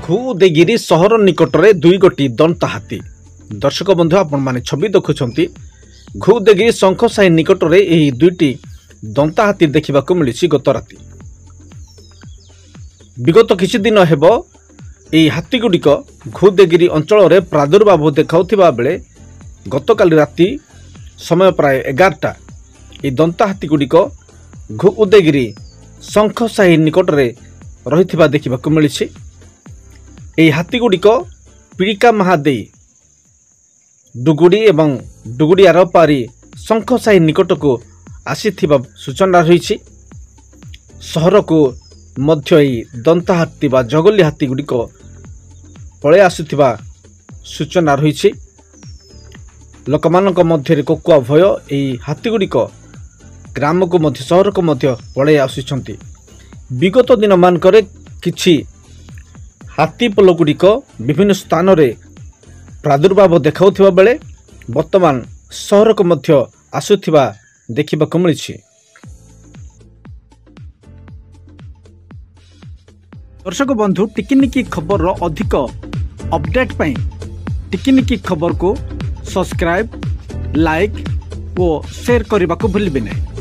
घुउदेगिरी सहर निकट में दुई गोटी दंता हाथी। दर्शक बंधु आपण माने छवि देखुंट घुउदेगिरी शंखसाही निकट में यह दुईटी दंता हाथी देखा मिली गत राति। विगत किछि दिन हेब यह हाथीगुड़िक घुउदेगिरी अंचल में प्रादुर्भाव देखा बेले गतकाली राति समय प्राय 11टा ये दंता हाथीगुड़िक घुउदेगिरी शंखसाही निकट में रही देखा मिली। यह हाथीगुड़िक पिड़िका महादे डुगुड़ी एवं डुगुड़ी आरपारी शंखसाही निकट को आसी सूचना रही। सहर को मध्य दंता हाथी बा जगली हाथीगुड़िक पलै आसुथिबा सूचना रही। लोकमानक मध्य कोकुआ भय यही हाथीगुड़िक ग्राम को मध्य सहर को मध्य पलै आसुछंती। विगत दिन मानकरे किछि हाथी पल गुड़िक विभिन्न स्थान में प्रादुर्भाव देखा बेले वर्तमान सहर को मध्य आसुथिबा देखा मिली। दर्शक बंधु टिकिनिकी खबर अधिक अपडेट पाई टिकिनिकी खबर को सब्सक्राइब, लाइक और शेयर करने को भूलिए नहीं।